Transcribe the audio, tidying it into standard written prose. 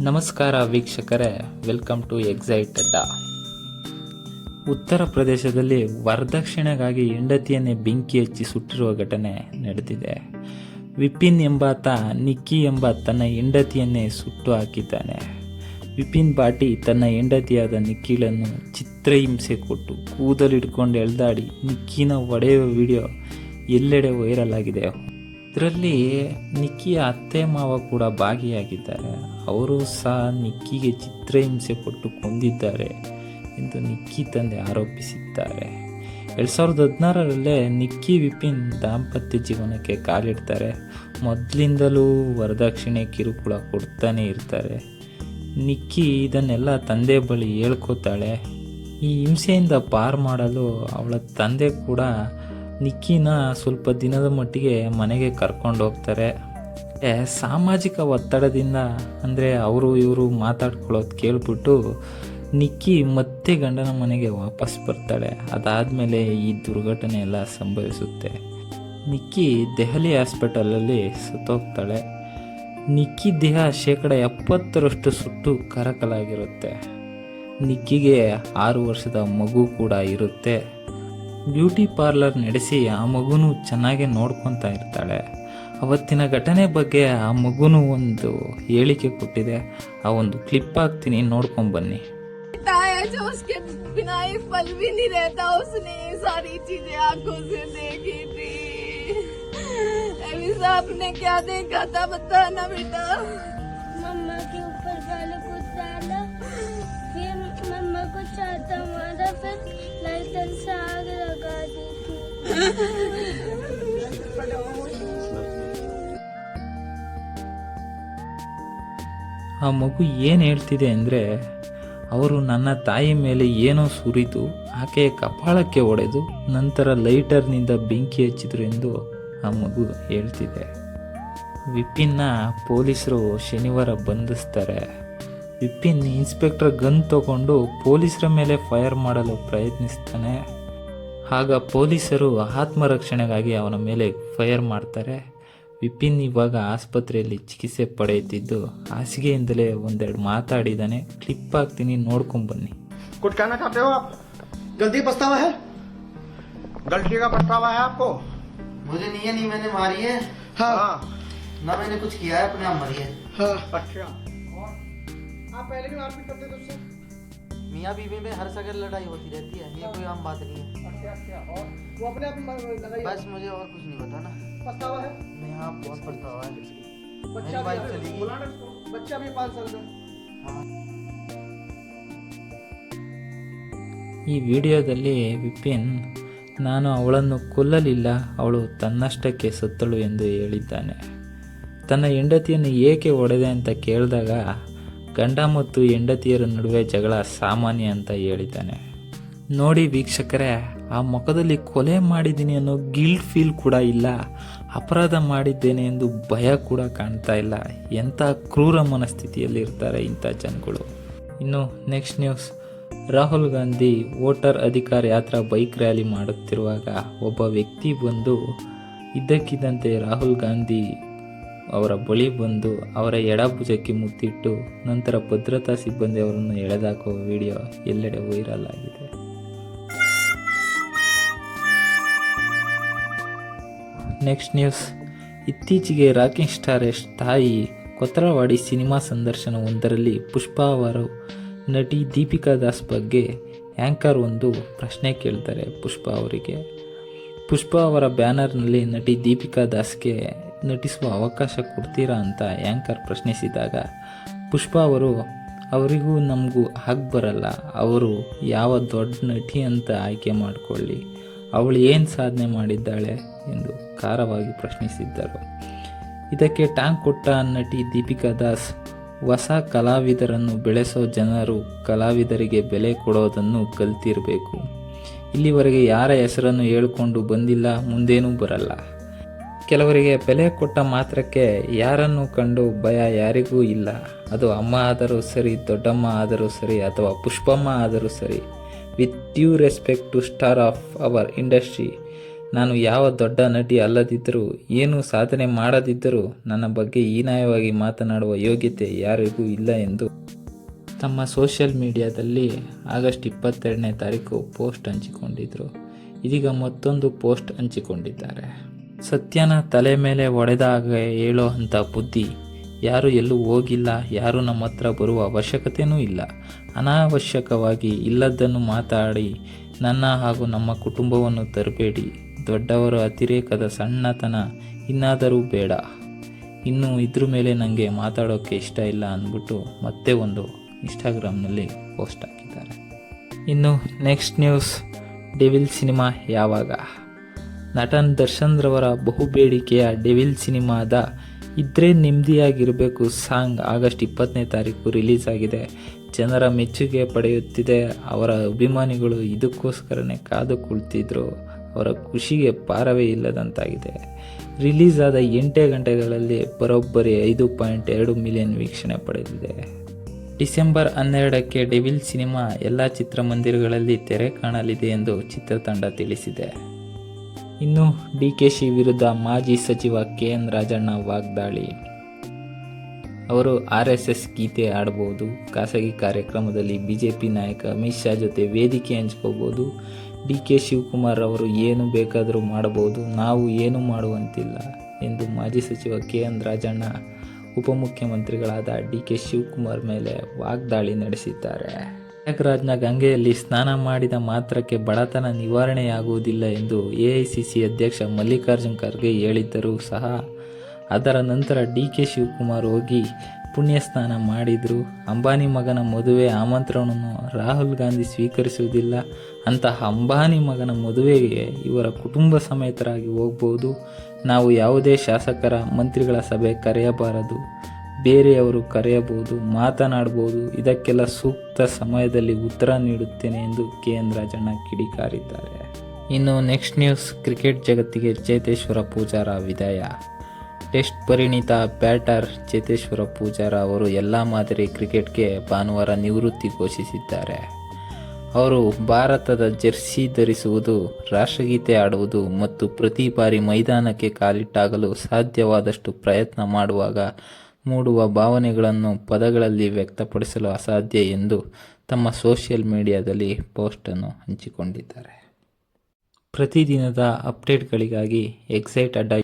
ನಮಸ್ಕಾರ ವೀಕ್ಷಕರೇ, welcome to excite ಅಡ್ಡಾ. ಉತ್ತರ ಪ್ರದೇಶದಲ್ಲಿ ವರದಕ್ಷಿಣೆಗಾಗಿ ಹೆಂಡತಿಯನ್ನೇ ಬೆಂಕಿ ಹಚ್ಚಿ ಸುಟ್ಟಿರುವ ಘಟನೆ ನಡೆದಿದೆ. ವಿಪಿನ್ ಎಂಬಾತ ನಿಕ್ಕಿ ಎಂಬ ತನ್ನ ಹೆಂಡತಿಯನ್ನೇ ಸುಟ್ಟು ಹಾಕಿದ್ದಾನೆ. ವಿಪಿನ್ ಬಾಟಿ ತನ್ನ ಹೆಂಡತಿಯಾದ ನಿಖಿಳನ್ನು ಚಿತ್ರಹಿಂಸೆ ಕೊಟ್ಟು ಕೂದಲಿಡ್ಕೊಂಡು ಎಳ್ದಾಡಿ ನಿಕ್ಕಿನ ಒಡೆಯುವ ವಿಡಿಯೋ ಎಲ್ಲೆಡೆ ವೈರಲ್ ಆಗಿದೆ. ಇದರಲ್ಲಿ ನಿಕ್ಕಿಯ ಅತ್ತೆ ಮಾವ ಕೂಡ ಭಾಗಿಯಾಗಿದ್ದಾರೆ. ಅವರು ಸಹ ನಿಕ್ಕಿಗೆ ಚಿತ್ರಹಿಂಸೆ ಕೊಟ್ಟು ಕೊಂದಿದ್ದಾರೆ ಎಂದು ನಿಕ್ಕಿ ತಂದೆ ಆರೋಪಿಸಿದ್ದಾರೆ. 2016ರಲ್ಲೇ ನಿಕ್ಕಿ ವಿಪಿನ್ ದಾಂಪತ್ಯ ಜೀವನಕ್ಕೆ ಕಾಲಿಡ್ತಾರೆ. ಮೊದಲಿಂದಲೂ ವರದಕ್ಷಿಣೆ ಕಿರುಕುಳ ಕೊಡ್ತಾನೆ ಇರ್ತಾರೆ. ನಿಕ್ಕಿ ಇದನ್ನೆಲ್ಲ ತಂದೆ ಬಳಿ ಹೇಳ್ಕೊತಾಳೆ. ಈ ಹಿಂಸೆಯಿಂದ ಪಾರು ಮಾಡಲು ಅವಳ ತಂದೆ ಕೂಡ ನಿಕ್ಕಿನ ಸ್ವಲ್ಪ ದಿನದ ಮಟ್ಟಿಗೆ ಮನೆಗೆ ಕರ್ಕೊಂಡು ಹೋಗ್ತಾರೆ. ಸಾಮಾಜಿಕ ಒತ್ತಡದಿಂದ ಅಂದರೆ ಅವರು ಇವರು ಮಾತಾಡ್ಕೊಳ್ಳೋದು ಕೇಳ್ಬಿಟ್ಟು ನಿಕ್ಕಿ ಮತ್ತೆ ಗಂಡನ ಮನೆಗೆ ವಾಪಸ್ ಬರ್ತಾಳೆ. ಅದಾದಮೇಲೆ ಈ ದುರ್ಘಟನೆ ಎಲ್ಲ ಸಂಭವಿಸುತ್ತೆ. ನಿಕ್ಕಿ ದೆಹಲಿ ಹಾಸ್ಪಿಟಲಲ್ಲಿ ಸತ್ತೋಗ್ತಾಳೆ. ನಿಕ್ಕಿ ದೇಹ 70% ಸುಟ್ಟು ಕರಕಲಾಗಿರುತ್ತೆ. ನಿಕ್ಕಿಗೆ 6 ವರ್ಷದ ಮಗು ಕೂಡ ಇರುತ್ತೆ. ಬ್ಯೂಟಿ ಪಾರ್ಲರ್ ನಡೆಸಿ ಆ ಮಗುನು ಚೆನ್ನಾಗಿ ನೋಡ್ಕೊತಾ ಇರ್ತಾಳೆ. ಅವತ್ತಿನ ಘಟನೆ ಬಗ್ಗೆ ಆ ಮಗುನು ಒಂದು ಹೇಳಿಕೆ ಕೊಟ್ಟಿದೆ. ಆ ಒಂದು ಕ್ಲಿಪ್ ಹಾಕ್ತೀನಿ, ನೋಡ್ಕೊಂಡ್ ಬನ್ನಿ. जो उसके बिना एक पल भी नहीं रहता, उसने सारी चीजें आंखों से देखी थी। अभी साहब ने क्या देखा था बताना बेटा। मम्मा के ऊपर गालों को डाला, फिर मम्मा को चाटा मारा, फिर लाइटर से आग लगा दी थी। ಆ ಮಗು ಏನು ಹೇಳ್ತಿದೆ ಅಂದರೆ, ಅವರು ನನ್ನ ತಾಯಿ ಮೇಲೆ ಏನೋ ಸುರಿದು ಆಕೆಯ ಕಪಾಳಕ್ಕೆ ಹೊಡೆದು ನಂತರ ಲೈಟರ್ನಿಂದ ಬೆಂಕಿ ಹಚ್ಚಿದ್ರು ಎಂದು ಆ ಮಗು ಹೇಳ್ತಿದೆ. ವಿಪಿನ್ನ ಪೊಲೀಸರು ಶನಿವಾರ ಬಂಧಿಸ್ತಾರೆ. ವಿಪಿನ್ ಇನ್ಸ್ಪೆಕ್ಟರ್ ಗನ್ ತಗೊಂಡು ಪೊಲೀಸರ ಮೇಲೆ ಫೈರ್ ಮಾಡಲು ಪ್ರಯತ್ನಿಸ್ತಾನೆ. ಆಗ ಪೊಲೀಸರು ಆತ್ಮರಕ್ಷಣೆಗಾಗಿ ಅವನ ಮೇಲೆ ಫೈರ್ ಮಾಡ್ತಾರೆ. ವಿಪಿನ್ ಇವಾಗ ಆಸ್ಪತ್ರೆಯಲ್ಲಿ ಚಿಕಿತ್ಸೆ ಪಡೆಯುತ್ತಿದ್ದು ಹಾಸಿಗೆಯಿಂದಲೇ ಒಂದೆರಡು ಮಾತಾಡಿದ್ದಾನೆ. ಕ್ಲಿಪ್ ಹಾಕ್ತೀನಿ, ನೋಡ್ಕೊಂಡ್ ಬನ್ನಿ. कुछ कहना चाहते हो आप? गलती पछतावा है? गलती का पछतावा है आपको? मुझे नहीं है, नहीं मैंने मारी है। हाँ ना मैंने कुछ किया है, अपने आप मरी है। हाँ। अच्छा, और आप पहले भी मारपीट करते थे उससे? मियाँ बीवी में हर सगर लड़ाई होती रहती है, ये कोई आम बात नहीं है। अच्छा अच्छा, और वो अपने आप लगाई? बस मुझे और कुछ नहीं पता ना। पछतावा है? नहीं, हाँ बहुत पछतावा है। बच्चा मेरी वाइफ चली गई। बुलाना इसको। बच्चा भी 5 साल का। हाँ। ಈ ವಿಡಿಯೋದಲ್ಲಿ ವಿಪಿನ್, ನಾನು ಅವಳನ್ನು ಕೊಲ್ಲಲಿಲ್ಲ, ಅವಳು ತನ್ನಷ್ಟಕ್ಕೆ ಸತ್ತಳು ಎಂದು ಹೇಳಿದ್ದಾನೆ. ತನ್ನ ಹೆಂಡತಿಯನ್ನು ಏಕೆ ಹೊಡೆದೆ ಅಂತ ಕೇಳಿದಾಗ ಗಂಡ ಮತ್ತು ಹೆಂಡತಿಯರ ನಡುವೆ ಜಗಳ ಸಾಮಾನ್ಯ ಅಂತ ಹೇಳಿದ್ದಾನೆ. ನೋಡಿ ವೀಕ್ಷಕರೇ, ಆ ಮುಖದಲ್ಲಿ ಕೊಲೆ ಮಾಡಿದ್ದೀನಿ ಅನ್ನೋ ಗಿಲ್ಟ್ ಫೀಲ್ ಕೂಡ ಇಲ್ಲ, ಅಪರಾಧ ಮಾಡಿದ್ದೇನೆ ಎಂದು ಭಯ ಕೂಡ ಕಾಣ್ತಾ ಇಲ್ಲ. ಎಂಥ ಕ್ರೂರ ಮನಸ್ಥಿತಿಯಲ್ಲಿ ಇರ್ತಾರೆ ಇಂಥ ಜನಗಳು. ಇನ್ನು next news. Rahul Gandhi voter ಅಧಿಕಾರ ಯಾತ್ರಾ ಬೈಕ್ ರ್ಯಾಲಿ ಮಾಡುತ್ತಿರುವಾಗ ಒಬ್ಬ ವ್ಯಕ್ತಿ ಬಂದು ಇದ್ದಕ್ಕಿದ್ದಂತೆ ರಾಹುಲ್ ಗಾಂಧಿ ಅವರ ಬಳಿ ಬಂದು ಅವರ ಎಡಭುಜಕ್ಕೆ ಮುತ್ತಿಟ್ಟು ನಂತರ ಭದ್ರತಾ ಸಿಬ್ಬಂದಿ ಅವರನ್ನು ಎಳೆದಾಕುವ ವಿಡಿಯೋ ಎಲ್ಲೆಡೆ ವೈರಲ್ ಆಗಿದೆ. Next news. ಇತ್ತೀಚೆಗೆ ರಾಕಿಂಗ್ ಸ್ಟಾರ್ ಯಶ್ ತಾಯಿ ಕೊತ್ತರವಾಡಿ ಸಿನಿಮಾ ಸಂದರ್ಶನವೊಂದರಲ್ಲಿ ಪುಷ್ಪಾ ಅವರು ನಟಿ ದೀಪಿಕಾ ದಾಸ್ ಬಗ್ಗೆ ಆ್ಯಂಕರ್ ಒಂದು ಪ್ರಶ್ನೆ ಕೇಳ್ತಾರೆ ಪುಷ್ಪಾ ಅವರಿಗೆ. ಪುಷ್ಪಾ ಅವರ ಬ್ಯಾನರ್ನಲ್ಲಿ ನಟಿ ದೀಪಿಕಾ ದಾಸ್ಗೆ ನಟಿಸುವ ಅವಕಾಶ ಕೊಡ್ತೀರಾ ಅಂತ ಆ್ಯಂಕರ್ ಪ್ರಶ್ನಿಸಿದಾಗ ಪುಷ್ಪಾ ಅವರು, ಅವರಿಗೂ ನಮಗೂ ಹಾಗೆ ಬರಲ್ಲ, ಅವರು ಯಾವ ದೊಡ್ಡ ನಟಿ ಅಂತ ಆಯ್ಕೆ ಮಾಡಿಕೊಳ್ಳಿ, ಅವಳು ಏನು ಸಾಧನೆ ಮಾಡಿದ್ದಾಳೆ ಎಂದು ಖಾರವಾಗಿ ಪ್ರಶ್ನಿಸಿದ್ದರು. ಇದಕ್ಕೆ ಟಾಂಗ್ ಕೊಟ್ಟ ನಟಿ ದೀಪಿಕಾ ದಾಸ್, ಹೊಸ ಕಲಾವಿದರನ್ನು ಬೆಳೆಸೋ ಜನರು ಕಲಾವಿದರಿಗೆ ಬೆಲೆ ಕೊಡೋದನ್ನು ಕಲ್ತಿರಬೇಕು. ಇಲ್ಲಿವರೆಗೆ ಯಾರ ಹೆಸರನ್ನು ಹೇಳಿಕೊಂಡು ಬಂದಿಲ್ಲ, ಮುಂದೇನೂ ಬರಲ್ಲ. ಕೆಲವರಿಗೆ ಬೆಲೆ ಕೊಟ್ಟ ಮಾತ್ರಕ್ಕೆ ಯಾರನ್ನು ಕಂಡು ಭಯ ಯಾರಿಗೂ ಇಲ್ಲ. ಅದು ಅಮ್ಮ ಆದರೂ ಸರಿ, ದೊಡ್ಡಮ್ಮ ಆದರೂ ಸರಿ, ಅಥವಾ ಪುಷ್ಪಮ್ಮ ಆದರೂ ಸರಿ. With due respect to star of our industry, ನಾನು ಯಾವ ದೊಡ್ಡ ನಟಿ ಅಲ್ಲದಿದ್ದರೂ, ಏನೂ ಸಾಧನೆ ಮಾಡದಿದ್ದರೂ ನನ್ನ ಬಗ್ಗೆ ಹೀನಾಯವಾಗಿ ಮಾತನಾಡುವ ಯೋಗ್ಯತೆ ಯಾರಿಗೂ ಇಲ್ಲ ಎಂದು ತಮ್ಮ ಸೋಷಿಯಲ್ ಮೀಡಿಯಾದಲ್ಲಿ ಆಗಸ್ಟ್ 22ನೇ ತಾರೀಕು ಪೋಸ್ಟ್ ಹಂಚಿಕೊಂಡಿದ್ದರು. ಇದೀಗ ಮತ್ತೊಂದು ಪೋಸ್ಟ್ ಹಂಚಿಕೊಂಡಿದ್ದಾರೆ. ಸತ್ಯನ ತಲೆ ಮೇಲೆ ಹೊಡೆದಾಗ ಹೇಳೋ ಅಂಥ ಬುದ್ಧಿ ಯಾರು ಎಲ್ಲೂ ಹೋಗಿಲ್ಲ, ಯಾರೂ ನಮ್ಮ ಹತ್ರ ಬರುವ ಅವಶ್ಯಕತೆಯೂ ಇಲ್ಲ. ಅನಾವಶ್ಯಕವಾಗಿ ಇಲ್ಲದ್ದನ್ನು ಮಾತಾಡಿ ನನ್ನ ಹಾಗೂ ನಮ್ಮ ಕುಟುಂಬವನ್ನು ತರಬೇಡಿ. ದೊಡ್ಡವರ ಅತಿರೇಕದ ಸಣ್ಣತನ ಇನ್ನಾದರೂ ಬೇಡ. ಇನ್ನು ಇದ್ರ ಮೇಲೆ ನನಗೆ ಮಾತಾಡೋಕ್ಕೆ ಇಷ್ಟ ಇಲ್ಲ ಅಂದ್ಬಿಟ್ಟು ಮತ್ತೆ ಒಂದು ಇನ್ಸ್ಟಾಗ್ರಾಮ್ನಲ್ಲಿ ಪೋಸ್ಟ್ ಹಾಕಿದ್ದಾರೆ. ಇನ್ನು ನೆಕ್ಸ್ಟ್ ನ್ಯೂಸ್, ಡೆವಿಲ್ ಸಿನಿಮಾ ಯಾವಾಗ? ನಟನ್ ದರ್ಶನ್ ರವರ ಬಹುಬೇಡಿಕೆಯ ಡೆವಿಲ್ ಸಿನಿಮಾದ ಇದ್ರೆ ನೆಮ್ಮದಿಯಾಗಿರಬೇಕು ಸಾಂಗ್ ಆಗಸ್ಟ್ 20ನೇ ತಾರೀಕು ರಿಲೀಸ್ ಆಗಿದೆ. ಜನರ ಮೆಚ್ಚುಗೆ ಪಡೆಯುತ್ತಿದೆ. ಅವರ ಅಭಿಮಾನಿಗಳು ಇದಕ್ಕೋಸ್ಕರನೇ ಕಾದು ಕುಳಿತಿದ್ರು. ಅವರ ಖುಷಿಗೆ ಪಾರವೇ ಇಲ್ಲದಂತಾಗಿದೆ. ರಿಲೀಸ್ ಆದ 8 ಗಂಟೆಗಳಲ್ಲಿ ಬರೋಬ್ಬರಿ 5.2 ಮಿಲಿಯನ್ ವೀಕ್ಷಣೆ ಪಡೆದಿದೆ. ಡಿಸೆಂಬರ್ 12ಕ್ಕೆ ಡೆವಿಲ್ ಸಿನಿಮಾ ಎಲ್ಲ ಚಿತ್ರಮಂದಿರಗಳಲ್ಲಿ ತೆರೆ ಕಾಣಲಿದೆ ಎಂದು ಚಿತ್ರತಂಡ ತಿಳಿಸಿದೆ. ಇನ್ನು ಡಿಕೆಶಿ ವಿರುದ್ಧ ಮಾಜಿ ಸಚಿವ KN ರಾಜಣ್ಣ ವಾಗ್ದಾಳಿ. ಅವರು RSS ಗೀತೆ ಆಡಬಹುದು, ಖಾಸಗಿ ಕಾರ್ಯಕ್ರಮದಲ್ಲಿ ಬಿಜೆಪಿ ನಾಯಕ ಅಮಿತ್ ಶಾ ಜೊತೆ ವೇದಿಕೆ ಹಂಚ್ಕೋಬಹುದು, DK ಶಿವಕುಮಾರ್ ಅವರು ಏನು ಬೇಕಾದರೂ ಮಾಡಬಹುದು, ನಾವು ಏನು ಮಾಡುವಂತಿಲ್ಲ ಎಂದು ಮಾಜಿ ಸಚಿವ KN ರಾಜಣ್ಣ ಉಪಮುಖ್ಯಮಂತ್ರಿಗಳಾದ DK ಶಿವಕುಮಾರ್ ಮೇಲೆ ವಾಗ್ದಾಳಿ ನಡೆಸಿದ್ದಾರೆ. ಪ್ರಯಾಗ್ರಾಜ್ನ ಗಂಗೆಯಲ್ಲಿ ಸ್ನಾನ ಮಾಡಿದ ಮಾತ್ರಕ್ಕೆ ಬಡತನ ನಿವಾರಣೆಯಾಗುವುದಿಲ್ಲ ಎಂದು AICC ಅಧ್ಯಕ್ಷ ಮಲ್ಲಿಕಾರ್ಜುನ್ ಖರ್ಗೆ ಹೇಳಿದ್ದರೂ ಸಹ ಅದರ ನಂತರ DK ಶಿವಕುಮಾರ್ ಹೋಗಿ ಪುಣ್ಯ ಸ್ನಾನ ಮಾಡಿದ್ರು. ಅಂಬಾನಿ ಮಗನ ಮದುವೆ ಆಮಂತ್ರಣವನ್ನು ರಾಹುಲ್ ಗಾಂಧಿ ಸ್ವೀಕರಿಸುವುದಿಲ್ಲ. ಅಂತಹ ಅಂಬಾನಿ ಮಗನ ಮದುವೆಗೆ ಇವರ ಕುಟುಂಬ ಸಮೇತರಾಗಿ ಹೋಗ್ಬೋದು. ನಾವು ಯಾವುದೇ ಶಾಸಕರ ಮಂತ್ರಿಗಳ ಸಭೆ ಕರೆಯಬಾರದು, ಬೇರೆಯವರು ಕರೆಯಬಹುದು, ಮಾತನಾಡಬಹುದು. ಇದಕ್ಕೆಲ್ಲ ಸೂಕ್ತ ಸಮಯದಲ್ಲಿ ಉತ್ತರ ನೀಡುತ್ತೇನೆ ಎಂದು KN ರಾಜಣ್ಣ ಕಿಡಿಕಾರಿದ್ದಾರೆ. ಇನ್ನು ನೆಕ್ಸ್ಟ್ ನ್ಯೂಸ್, ಕ್ರಿಕೆಟ್ ಜಗತ್ತಿಗೆ ಚೇತೇಶ್ವರ ಪೂಜಾರ ವಿದಾಯ. ಟೆಸ್ಟ್ ಪರಿಣಿತ ಬ್ಯಾಟರ್ ಚೇತೇಶ್ವರ ಪೂಜಾರ ಅವರು ಎಲ್ಲ ಮಾದರಿ ಕ್ರಿಕೆಟ್ಗೆ ಭಾನುವಾರ ನಿವೃತ್ತಿ ಘೋಷಿಸಿದ್ದಾರೆ. ಅವರು ಭಾರತದ ಜೆರ್ಸಿ ಧರಿಸುವುದು, ರಾಷ್ಟ್ರಗೀತೆ ಆಡುವುದು ಮತ್ತು ಪ್ರತಿ ಬಾರಿ ಮೈದಾನಕ್ಕೆ ಕಾಲಿಟ್ಟಾಗಲು ಸಾಧ್ಯವಾದಷ್ಟು ಪ್ರಯತ್ನ ಮಾಡುವಾಗ ಮೂಡುವ ಭಾವನೆಗಳನ್ನು ಪದಗಳಲ್ಲಿ ವ್ಯಕ್ತಪಡಿಸಲು ಅಸಾಧ್ಯ ಎಂದು ತಮ್ಮ ಸೋಷಿಯಲ್ ಮೀಡಿಯಾದಲ್ಲಿ ಪೋಸ್ಟನ್ನು ಹಂಚಿಕೊಂಡಿದ್ದಾರೆ. ಪ್ರತಿದಿನದ ಅಪ್ಡೇಟ್ಗಳಿಗಾಗಿ ಎಕ್ಸೈಟ್ ಅಡ್ಡ